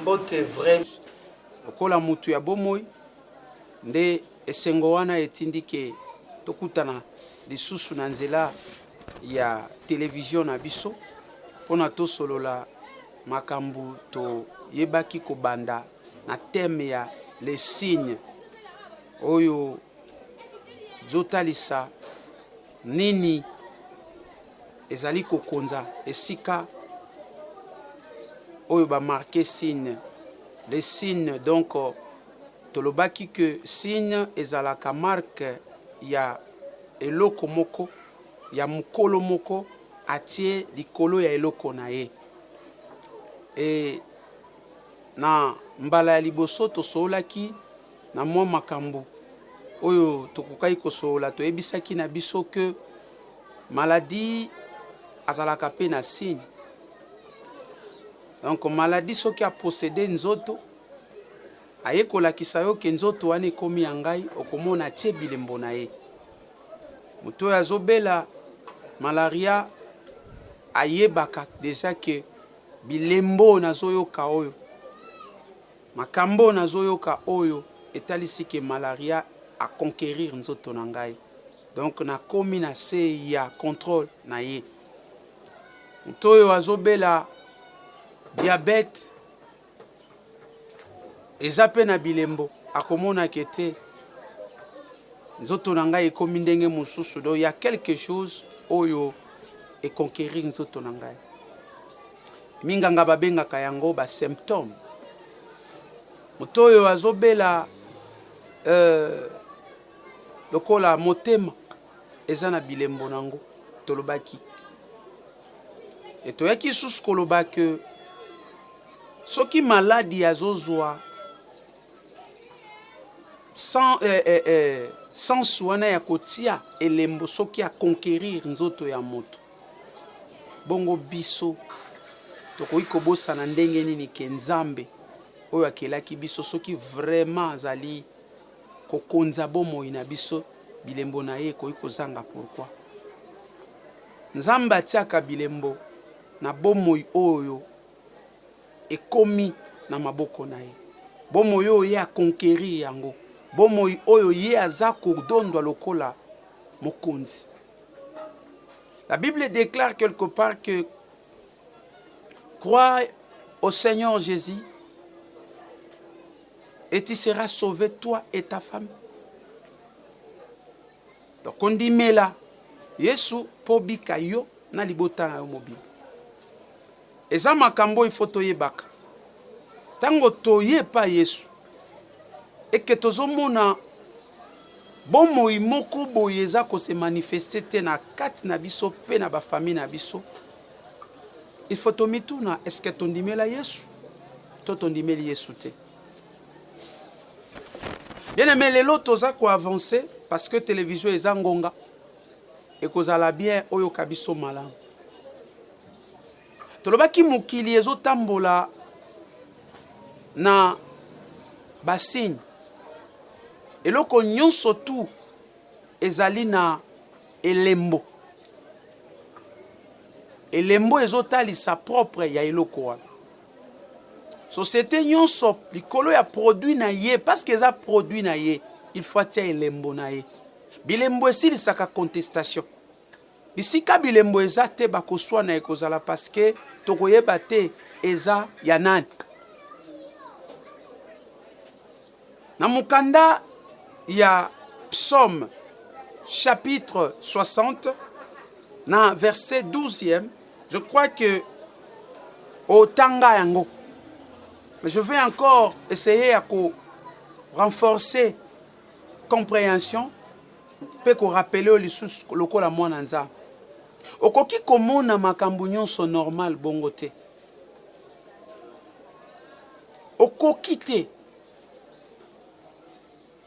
Mbote vrai lokola mutu ya bomoi nde esengo wana etindike tokutana lisusu na nzela ya television na biso pona tosolola makambu to yebaki kobanda na teme ya les signes oyo zotalisa nini ezali kokonza esika oyo ba marqué signe les signes donc tolobaki que signe ezalaka marque ya eloko moko ya mukolo moko atie likolo ya eloko na ye e na mbala ya liboso tosolaki na mwa makambo oyo tokokai kosola toyebisaki na biso que maladie azalaka pe na signe. Donc maladie soki a possédé nzoto aye kolakisa yo ke nzoto wana ekomi ya ngai okomona atie bilembo na ye moto oyo azobela malaria ayebaka deja ke bilembo nazoyoka oyo makambo nazoyoka oyo etalisi ke malaria a conquérir nzoto na ngai donc nakomi na se ya contrôle na ye moto oyo azobela diabète eza pe na bilembo akomona kete nzoto na ngai ekomi ndenge mosusu donc ya quelque chose oyo e conquérir nzoto na ngai minganga babengaka yango ba symptôme moto oyo azobela lokola motema eza na bilembo nango tolobaki et toyaki susu koloba ke soki maladi azozwa sans wana ya kotia elembo soki a conquérir nzoto ya moto bongo biso tokoki kobosana ndenge nini ke nzambe oyo akelaki biso soki vraiment azali kokonza bomoi na biso bilembo na ye ekoki kozanga pourquoi nzambe atiaka bilembo na bomoi oyo ekomi na maboko na ye bomoi oyo ye akonquérir yango bomoi oyo ye aza kodondwa lokola mokonzi. La Bible déclare quelque part que crois au Seigneur Jésus et tu seras sauvé toi et ta femme. Donc on dit mais là Yesu po bika yo na libota na yo mobile eza makambo il faut toyebaka tango toye pa Yesu eke tozomona bomoi moko boye eza ko se manifester te na kati na biso pe na ba famille na biso il faut tomituna est-ce que tondimela Yesu to tondimeli Yesu te. Bien aimé lelo toza ko avancer parce que télévision eza ngonga et kozala bien oyo kabiso malamu tolobaki mokili ezotambola na basigne eloko nyonso tu ezali na elembo elembo ezotalisa propre ya eloko wana société nyonso likolo ya produit na ye parce que eza produit na ye il faut atia elembo na ye bilembo esilisaka contestation bisika bilembo eza te bakoswana ekozala parce que tokoyeba te eza ya nani na mukanda ya psaume chapitre 60 na verset 12e je crois que au tanga yango mais je vais encore essayer à renforcer compréhension pe ko rappeler lisusu lokola mwana nzambe okoki komona makambo nyonso normal bongo te okoki te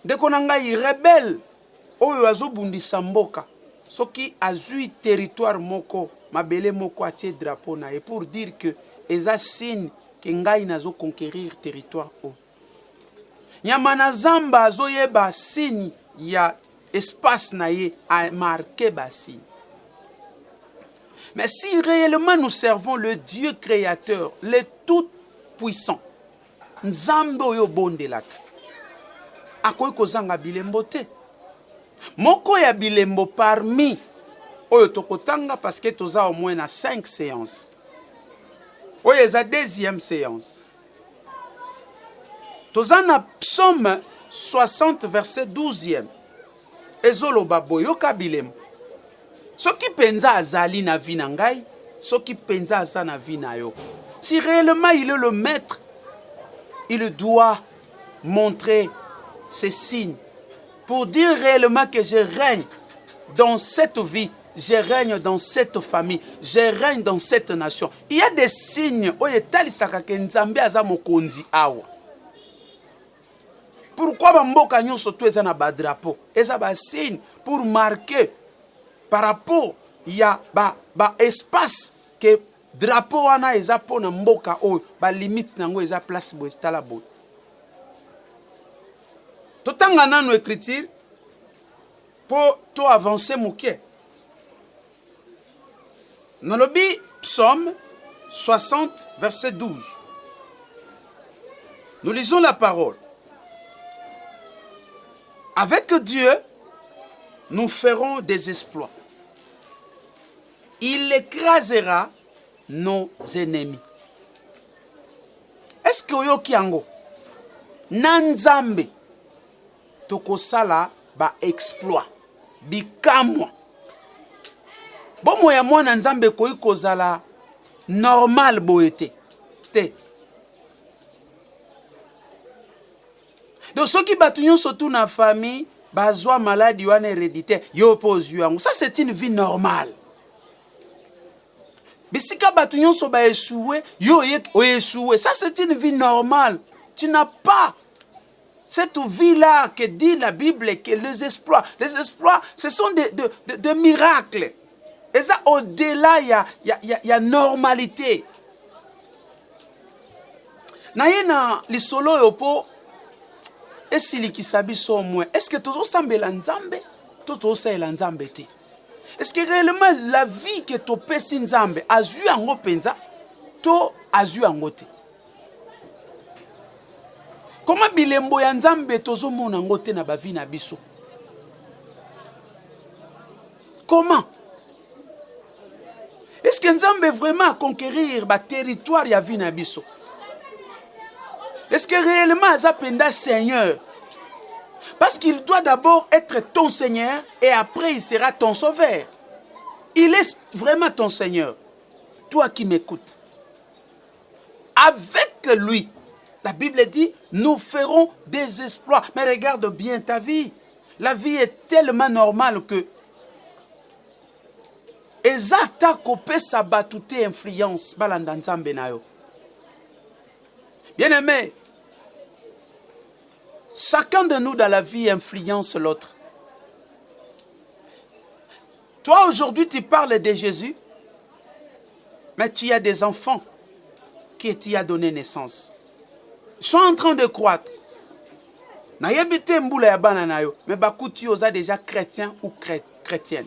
ndeko na ngai rebelle oyo azobundisa mboka soki azui territoire moko mabele moko atie drapeau na ye pour dire que eza signe ke ngai nazo conquérir territoire o nyama na zamba azoyeba signe ya espace na ye a marqué ba signe Mais si réellement nous servons le Dieu créateur, le tout-puissant, Nzambe oyo bondelaka, akoki kozanga bilembo te. Moko ya bilembo parmi oyo tokotanga parce que toza au moins na 5 séances. Oyo eza deuxième séance. Toza na psaume 60 verset 12e. Ezoloba boyoka bilembo. Soki penza azali na vie na ngai, soki penza aza na vie na yo. Si réellement il est le maître, il doit montrer ces signes pour dire réellement que je règne dans cette vie, je règne dans cette famille, je règne dans cette nation. Il y a des signes oyo etalisaka ke Nzambe aza mokonzi awa. Pourquoi bamboka nyonso to eza na ba drapeau? Eza ba signe pour marquer par rapport il y a ba espace que drapeau wana eza pona mboka oyo ba limite nango eza place bo tala bo. Totanga nanu écriture pour to avancer moké. Nalobi psaume 60 verset 12. Nous lisons la parole. Avec Dieu, nous ferons des exploits. Il écrasera nos ennemis. Est-ce que oyoki yango? Nanzambe tokosala ba exploit bikamwa. Bomo ya mwana Nzambe koyi kozala normal boyete te. Donc soki batu nyonso tu na famille bazwa maladie wana héréditaire yo pose yango. Ça c'est une vie normale. Bisika batu nyonso ba échoué yo échoué. Ça c'est une vie normale. Tu n'as pas cette vie-là que dit la Bible, que les exploits, ce sont des miracles. Et ça, au-delà, il y a normalité. Naïna, les solos yopo, est-ce qu'il s'habille au moins? Est-ce que tout ça est l'anzambe? Tout ça est l'anzambe. Est-ce que réellement la vie que tu peux si nzambe a eu en openza, to a eu en gote? Comment bilembo ya nzambe tozo mona ngote na bavi na biso? Comment? Est-ce que nzambe vraiment conquérir ba territoire ya vi na biso? Est-ce que réellement azapenda Seigneur? Parce qu'il doit d'abord être ton Seigneur et après il sera ton sauveur. Il est vraiment ton Seigneur. Toi qui m'écoutes. Avec lui, la Bible dit, nous ferons des exploits. Mais regarde bien ta vie. La vie est tellement normale que ezata kopé sabatute influence balanda nzambe na yo. Bien aimé, chacun de nous dans la vie influence l'autre. Toi aujourd'hui tu parles de Jésus, mais tu as des enfants qui t'y a donné naissance. Ils sont en train de croître. Nayebite mbula ya bana na yo, mais bakuti oza déjà chrétien ou chrétienne.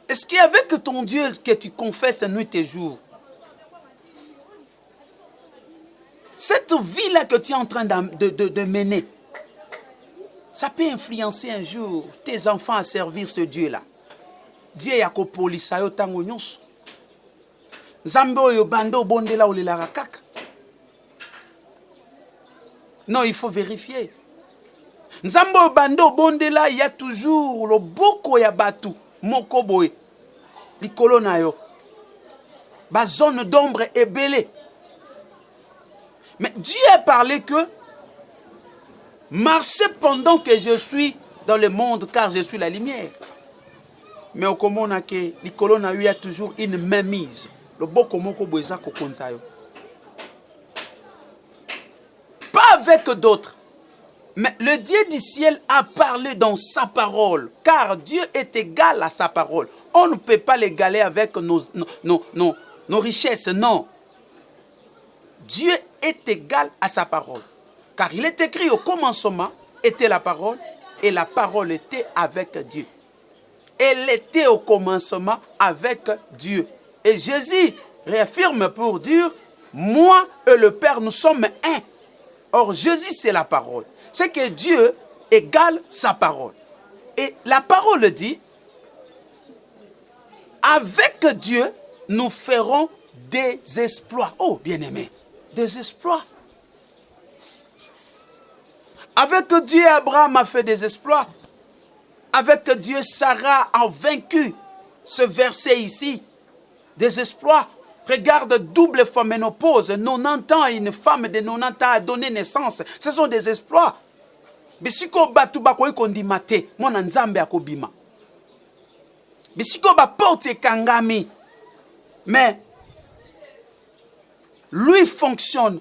Est-ce qu'avec ton Dieu que tu confesses nuit et jour, cette vie-là que tu es en train de mener, ça peut influencer un jour tes enfants à servir ce Dieu-là? Dieu yako polisa yo tango nyonso. Nzambe oyo bando bondela olelaka kaka. Non, il faut vérifier. Nzambe oyo bando bondela, il y a toujours le boko ya batu moko boye. Likolo na yo. Ba zone d'ombre ebele. Mais Dieu a parlé que marchez pendant que je suis dans le monde, car je suis la lumière. Mais au komona ke likolo na yo, il y a toujours une mainmise. Le boko moko boeza kokonza yo. Pas avec d'autres. Mais le Dieu du ciel a parlé dans sa parole, car Dieu est égal à sa parole. On ne peut pas l'égaler avec nos richesses, non. Dieu est égal à sa parole. Car il est écrit au commencement était la parole et la parole était avec Dieu. Elle était au commencement avec Dieu. Et Jésus réaffirme pour dire, moi et le Père, nous sommes un. Or, Jésus, c'est la parole. C'est que Dieu égale sa parole. Et la parole dit, avec Dieu, nous ferons des exploits. Oh, bien-aimé, des exploits. Avec Dieu, Abraham a fait des exploits. Avec Dieu, Sarah a vaincu. Ce verset ici, des exploits. Regarde, double fois ménopause, 90 ans, une femme de 90 ans a donné naissance. Ce sont des exploits. Bisiko batu bakoyi kondimate, mwana nzambe akobima. Bisiko ba porte kangami. Mais lui fonctionne.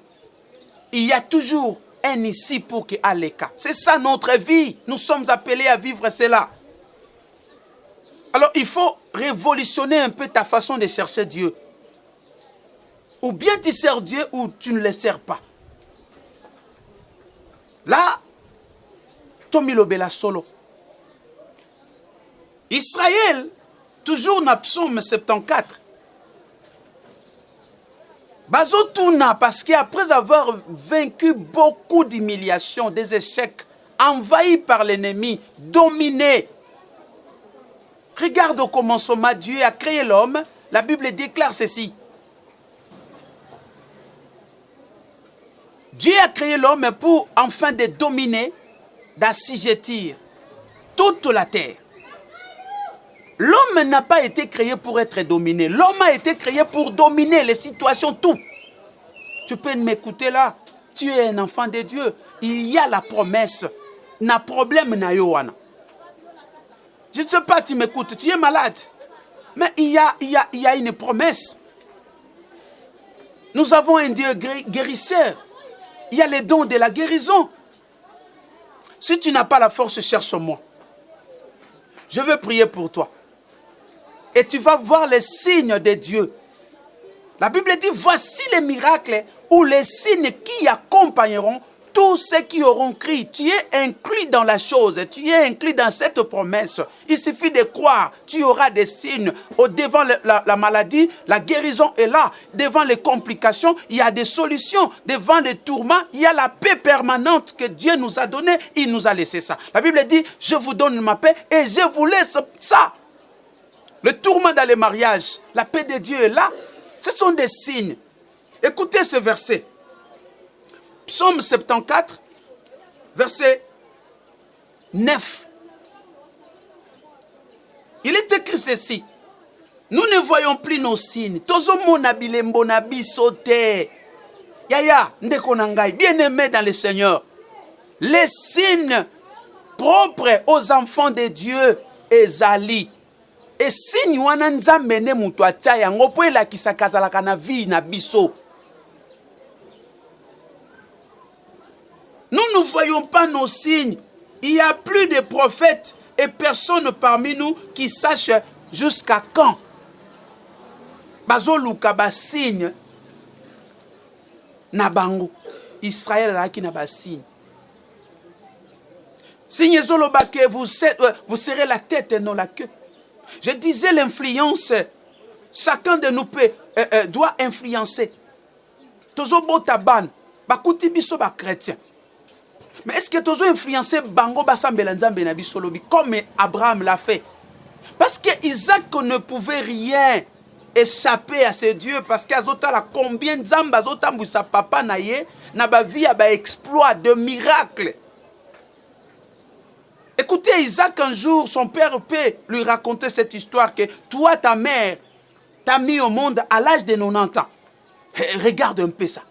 Il y a toujours un ici pour qu'il y ait les cas. C'est ça notre vie. Nous sommes appelés à vivre cela. Alors il faut révolutionner un peu ta façon de chercher Dieu. Ou bien tu sers Dieu ou tu ne le sers pas. Là, Tomilo Bela Solo. Israël, toujours dans Psaume 74. Bazotuna, parce qu'après avoir vaincu beaucoup d'humiliations, des échecs, envahi par l'ennemi, dominé. Regarde au commencement, Dieu a créé l'homme. La Bible déclare ceci. Dieu a créé l'homme pour enfin de dominer, d'assujettir toute la terre. L'homme n'a pas été créé pour être dominé. L'homme a été créé pour dominer les situations, tout. Tu peux m'écouter là. Tu es un enfant de Dieu. Il y a la promesse. Na problème na yoana. Je ne sais pas, tu m'écoutes. Tu es malade. Mais il y a une promesse. Nous avons un Dieu guérisseur. Il y a les dons de la guérison. Si tu n'as pas la force, cherche-moi. Je veux prier pour toi. Et tu vas voir les signes de Dieu. La Bible dit, voici les miracles ou les signes qui accompagneront tous ceux qui auront crié. Tu es inclus dans la chose, tu es inclus dans cette promesse. Il suffit de croire, tu auras des signes. Devant la maladie, la guérison est là. Devant les complications, il y a des solutions. Devant les tourments, il y a la paix permanente que Dieu nous a donnée. Il nous a laissé ça. La Bible dit, je vous donne ma paix et je vous laisse ça. Le tourment dans les mariages, la paix de Dieu est là. Ce sont des signes. Écoutez ce verset. Psaume 74, verset 9. Il est écrit ceci. Nous ne voyons plus nos signes. Tozomona bilembo na biso te. Yaya, ndeko na ngai, bien-aimé dans le Seigneur. Les signes propres aux enfants de Dieu, ezali. Et signe wana nzambe ne mutu atia yango po elakisa kazalaka na vie na biso. Nous ne voyons pas nos signes. Il n'y a plus de prophètes et personne parmi nous qui sache jusqu'à quand. Bazoluka ba signe na bango. Israël azaki na ba signe. Signe zolobake, vous serez la tête et non la queue. Je disais l'influence. Chacun de nous doit influencer. Tozo botaban, bakuti biso ba chrétien. Mais est-ce que tu as influencé Bango Bassambela Nzambe na bisolobi comme Abraham l'a fait? Parce que Isaac ne pouvait rien échapper à ce Dieu parce qu'Azota la combien Nzambe Azota Mboussa papa naye na ba vie a ba exploit de miracles. Écoutez, Isaac un jour, son père peut lui raconter cette histoire que toi, ta mère, t'a mis au monde à l'âge de 90 ans. Regarde un peu ça.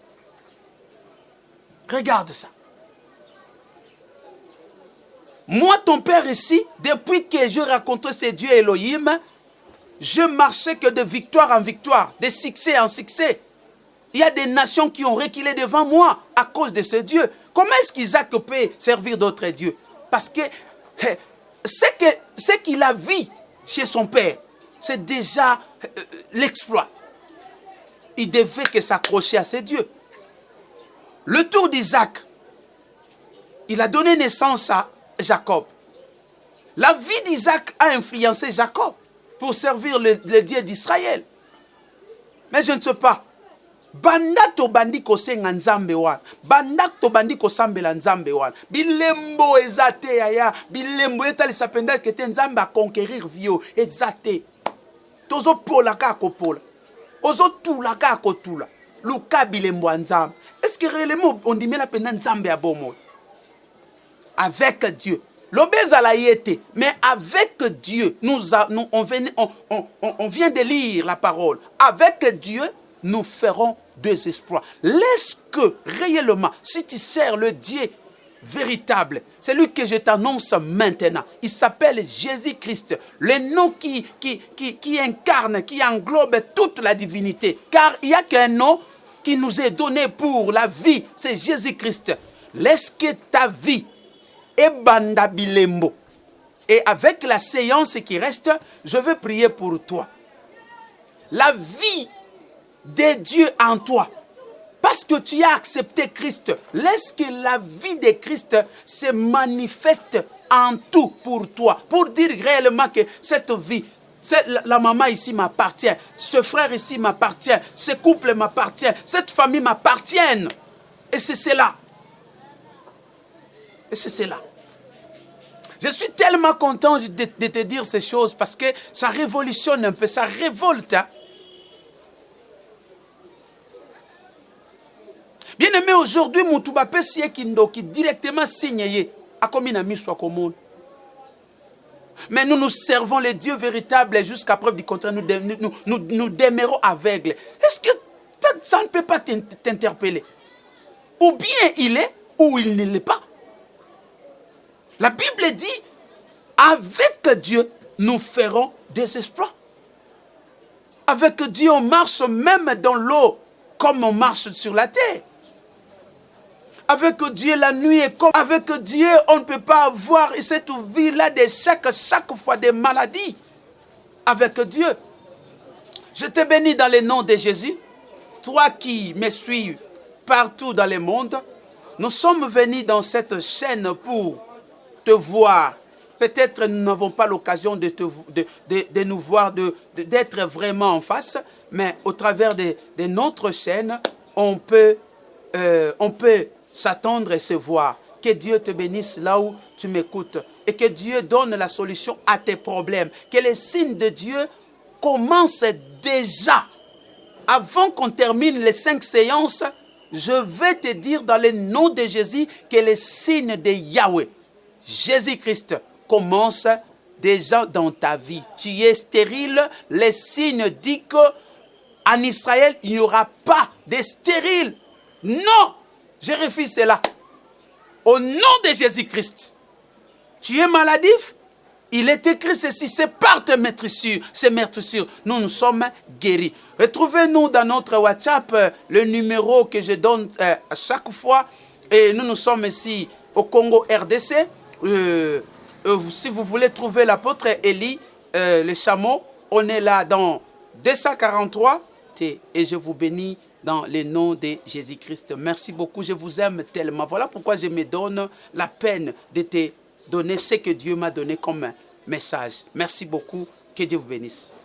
Regarde ça. Moi, ton père ici, depuis que je racontais ce Dieu Elohim, je marchais que de victoire en victoire, de succès en succès. Il y a des nations qui ont reculé devant moi à cause de ce Dieu. Comment est-ce qu'Isaac peut servir d'autres dieux? Parce que ce qu'il a vu chez son père, c'est déjà l'exploit. Il devait que s'accrocher à ce Dieu. Le tour d'Isaac, il a donné naissance à Jacob. La vie d'Isaac a influencé Jacob pour servir le Dieu d'Israël. Mais je ne sais pas. Banda to bandi ko senga nzambe wana. Banda to bandi ko sambela nzambe wana. Bilembo ezate ya. Bilembo etali sapenda kete nzambe a conquérir vio. Ezate. Tozo pola ka ko pola. Ozo tula ka ko tula. Luka bilembo nzambe. Est-ce que réellement on dit mais la penda nzambe a bomo? Avec Dieu. L'obéza la yété. Mais avec Dieu, on vient de lire la parole. Avec Dieu, nous ferons des exploits. Laisse que réellement, si tu sers le Dieu véritable, c'est lui que je t'annonce maintenant. Il s'appelle Jésus-Christ, le nom qui incarne, qui englobe toute la divinité. Car il n'y a qu'un nom qui nous est donné pour la vie, c'est Jésus-Christ. Laisse que ta vie et banda bilembo. Et avec la séance qui reste, je veux prier pour toi. La vie de Dieu en toi. Parce que tu as accepté Christ. Laisse que la vie de Christ se manifeste en tout pour toi. Pour dire réellement que cette vie, la maman ici m'appartient. Ce frère ici m'appartient. Ce couple m'appartient. Cette famille m'appartient. Et c'est cela. Et c'est cela. Je suis tellement content de te dire ces choses parce que ça révolutionne un peu, ça révolte. Hein? Bien aimé, aujourd'hui, Moutouba Pessie qui directement signé à Komina Miswa Komon. Mais nous nous servons les dieux véritables jusqu'à preuve du contraire, nous demeurons aveugles. Est-ce que ça ne peut pas t'interpeller? Ou bien il est, ou il ne l'est pas. La Bible dit, avec Dieu, nous ferons des exploits. Avec Dieu, on marche même dans l'eau, comme on marche sur la terre. Avec Dieu, la nuit est comme... Avec Dieu, on ne peut pas avoir cette vie-là de chaque fois des maladies. Avec Dieu. Je te bénis dans le nom de Jésus. Toi qui me suis partout dans le monde, nous sommes venus dans cette chaîne pour te voir. Peut-être nous n'avons pas l'occasion de nous voir, d'être vraiment en face, mais au travers de notre chaîne, on peut s'attendre et se voir. Que Dieu te bénisse là où tu m'écoutes et que Dieu donne la solution à tes problèmes. Que les signes de Dieu commencent déjà. Avant qu'on termine les 5 séances, je vais te dire dans le nom de Jésus que les signes de Yahweh, Jésus-Christ, commencent déjà dans ta vie. Tu es stérile, les signes disent qu'en Israël, il n'y aura pas de stérile. Non, je refuse cela. Au nom de Jésus-Christ, tu es maladif, il est écrit ceci, c'est par tes meurtrissures, nous sommes guéris. Retrouvez-nous dans notre WhatsApp, le numéro que je donne à chaque fois. Et nous sommes ici au Congo RDC. Si vous voulez trouver l'apôtre Élie, le chameau, on est là dans 243 et je vous bénis dans le nom de Jésus-Christ. Merci beaucoup, je vous aime tellement. Voilà pourquoi je me donne la peine de te donner ce que Dieu m'a donné comme message. Merci beaucoup, que Dieu vous bénisse.